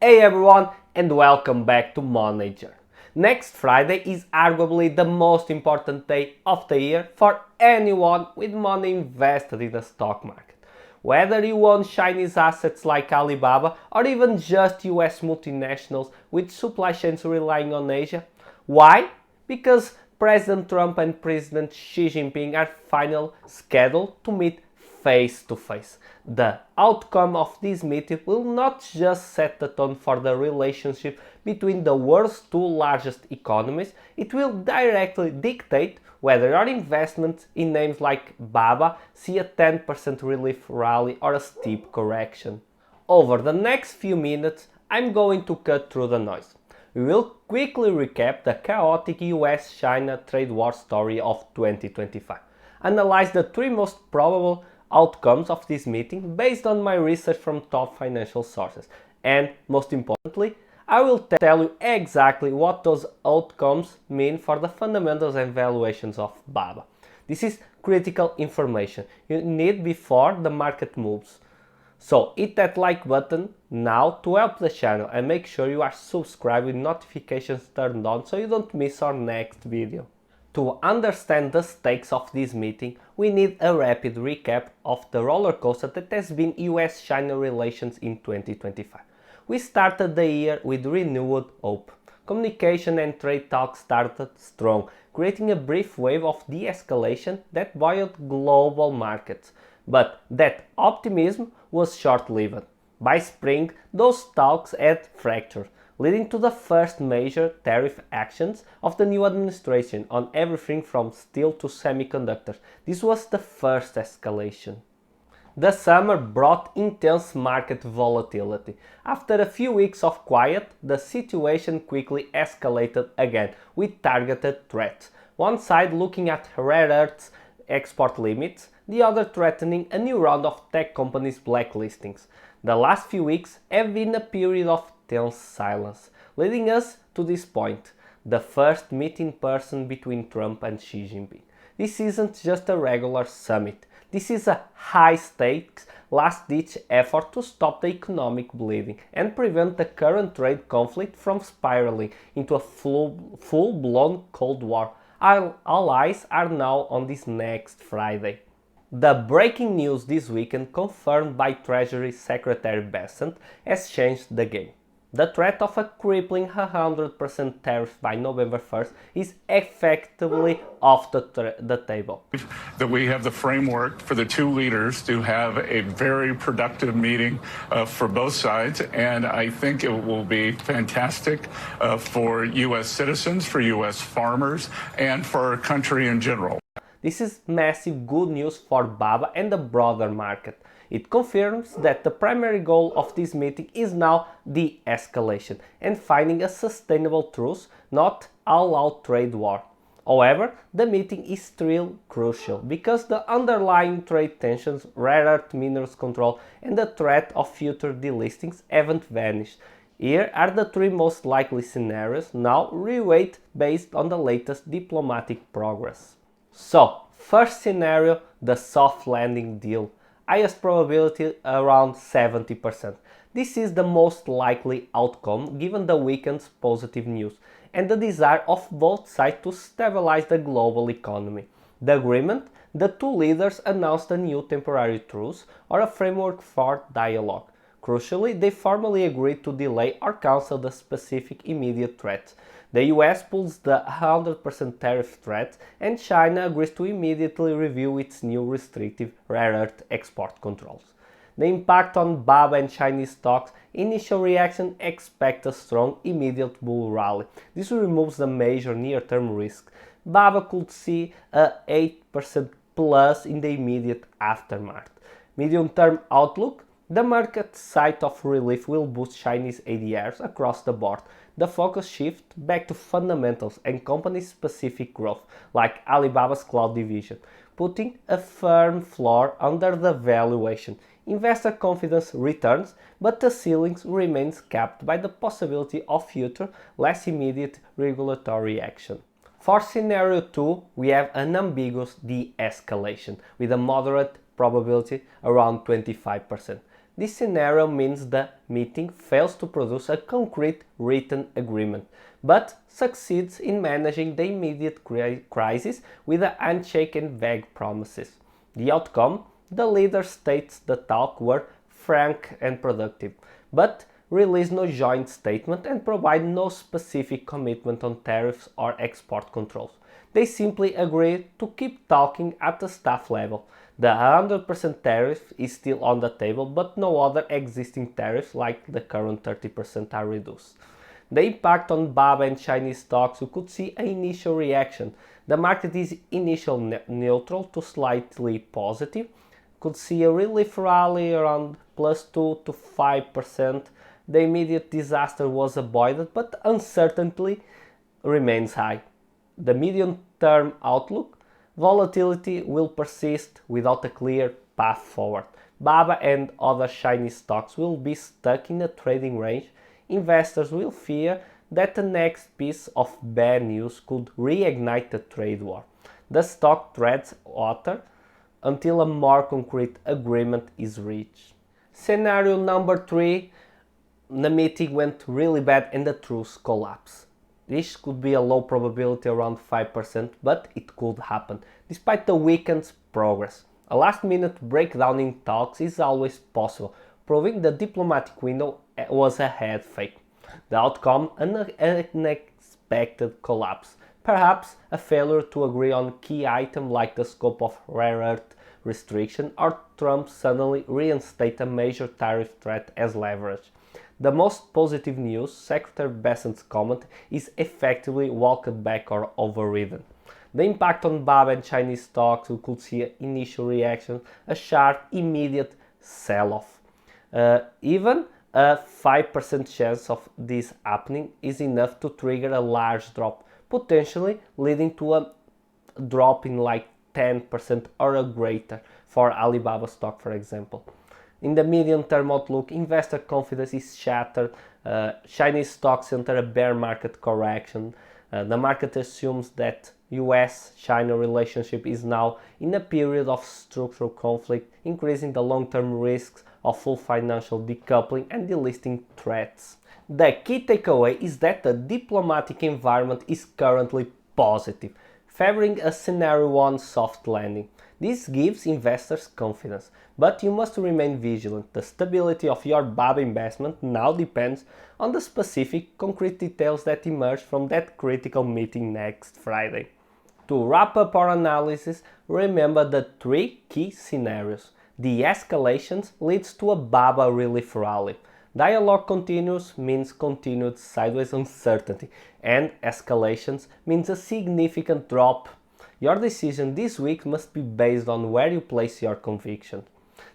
Hey everyone, and welcome back to Manager. Next Friday is arguably the most important day of the year for anyone with money invested in the stock market. Whether you own Chinese assets like Alibaba or even just US multinationals with supply chains relying on Asia. Why? Because President Trump and President Xi Jinping are finally scheduled to meet face to face. The outcome of this meeting will not just set the tone for the relationship between the world's two largest economies, it will directly dictate whether your investments in names like BABA see a 10% relief rally or a steep correction. Over the next few minutes, I'm going to cut through the noise. We will quickly recap the chaotic US-China trade war story of 2025, analyze the three most probable outcomes of this meeting based on my research from top financial sources, and most importantly, I will tell you exactly what those outcomes mean for the fundamentals and valuations of BABA. This is critical information you need before the market moves. So hit that like button now to help the channel and make sure you are subscribed with notifications turned on so you don't miss our next video. To understand the stakes of this meeting, we need a rapid recap of the roller coaster that has been US-China relations in 2025. We started the year with renewed hope. Communication and trade talks started strong, creating a brief wave of de-escalation that buoyed global markets. But that optimism was short-lived. By spring, those talks had fractured, leading to the first major tariff actions of the new administration on everything from steel to semiconductors. This was the first escalation. The summer brought intense market volatility. After a few weeks of quiet, the situation quickly escalated again with targeted threats. One side looking at rare earths export limits, the other threatening a new round of tech companies' blacklistings. The last few weeks have been a period of tense silence, leading us to this point, the first meet in person between Trump and Xi Jinping. This isn't just a regular summit. This is a high-stakes, last-ditch effort to stop the economic bleeding and prevent the current trade conflict from spiraling into a full-blown Cold War. Our allies are now on this next Friday. The breaking news this weekend, confirmed by Treasury Secretary Bessent, has changed the game. The threat of a crippling 100% tariff by November 1st is effectively off the table. That we have the framework for the two leaders to have a very productive meeting for both sides, and I think it will be fantastic for U.S. citizens, for U.S. farmers, and for our country in general. This is massive good news for BABA and the broader market. It confirms that the primary goal of this meeting is now de-escalation and finding a sustainable truce, not all-out trade war. However, the meeting is still crucial because the underlying trade tensions, rare earth minerals control, and the threat of future delistings haven't vanished. Here are the three most likely scenarios, now reweighed based on the latest diplomatic progress. So, first scenario, the soft landing deal. Highest probability around 70%. This is the most likely outcome given the weekend's positive news and the desire of both sides to stabilize the global economy. The agreement, the two leaders announced a new temporary truce or a framework for dialogue. Crucially, they formally agreed to delay or cancel the specific immediate threats. The US pulls the 100% tariff threat, and China agrees to immediately review its new restrictive rare earth export controls. The impact on BABA and Chinese stocks, initial reaction expect a strong immediate bull rally. This removes the major near-term risk. BABA could see a 8% plus in the immediate aftermath. Medium-term outlook, the market sight of relief will boost Chinese ADRs across the board. The focus shifts back to fundamentals and company-specific growth, like Alibaba's cloud division, putting a firm floor under the valuation. Investor confidence returns, but the ceilings remains capped by the possibility of future, less immediate regulatory action. For scenario 2, we have an ambiguous de-escalation with a moderate probability around 25%. This scenario means the meeting fails to produce a concrete written agreement, but succeeds in managing the immediate crisis with the handshake and vague promises. The outcome: the leader states the talks were frank and productive, but release no joint statement and provide no specific commitment on tariffs or export controls. They simply agree to keep talking at the staff level. The 100% tariff is still on the table, but no other existing tariffs like the current 30% are reduced. The impact on BABA and Chinese stocks: we could see an initial reaction. The market is initially neutral to slightly positive. Could see a relief rally around plus 2 to 5%. The immediate disaster was avoided, but uncertainty remains high. The medium-term outlook: volatility will persist without a clear path forward. BABA and other Chinese stocks will be stuck in a trading range. Investors will fear that the next piece of bad news could reignite the trade war. The stock treads water until a more concrete agreement is reached. Scenario number 3: the meeting went really bad and the Truce Collapse. This could be a low probability, around 5%, but it could happen, despite the weekend's progress. A last-minute breakdown in talks is always possible, proving the diplomatic window was a head fake. The outcome: an unexpected collapse. Perhaps a failure to agree on key items like the scope of rare earth restriction, or Trump suddenly reinstate a major tariff threat as leverage. The most positive news: Secretary Bessent's comment is effectively walked back or overridden. The impact on BABA and Chinese stocks: we could see an initial reaction, a sharp, immediate sell-off. Even a 5% chance of this happening is enough to trigger a large drop, potentially leading to a drop in like 10% or greater for Alibaba stock, for example. In the medium-term outlook, investor confidence is shattered. Chinese stocks enter a bear market correction. The market assumes that US-China relationship is now in a period of structural conflict, increasing the long-term risks of full financial decoupling and delisting threats. The key takeaway is that the diplomatic environment is currently positive, favoring a scenario 1 soft landing. This gives investors confidence, but you must remain vigilant. The stability of your BABA investment now depends on the specific, concrete details that emerge from that critical meeting next Friday. To wrap up our analysis, remember the 3 key scenarios. De-escalations leads to a BABA relief rally. Dialogue continues means continued sideways uncertainty, and escalations means a significant drop. Your decision this week must be based on where you place your conviction.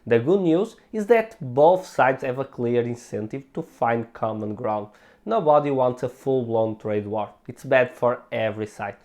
The good news is that both sides have a clear incentive to find common ground. Nobody wants a full-blown trade war. It's bad for every side.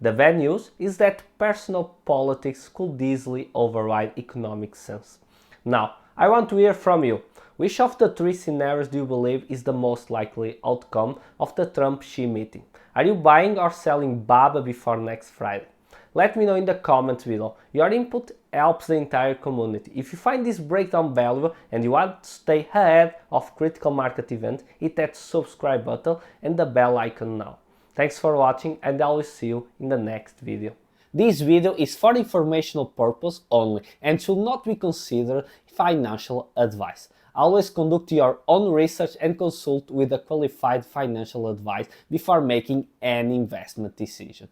The bad news is that personal politics could easily override economic sense. Now, I want to hear from you. Which of the 3 scenarios do you believe is the most likely outcome of the Trump-Xi meeting? Are you buying or selling BABA before next Friday? Let me know in the comments below. Your input helps the entire community. If you find this breakdown valuable and you want to stay ahead of critical market events, hit that subscribe button and the bell icon now. Thanks for watching, and I will see you in the next video. This video is for informational purpose only and should not be considered financial advice. Always conduct your own research and consult with a qualified financial advisor before making any investment decision.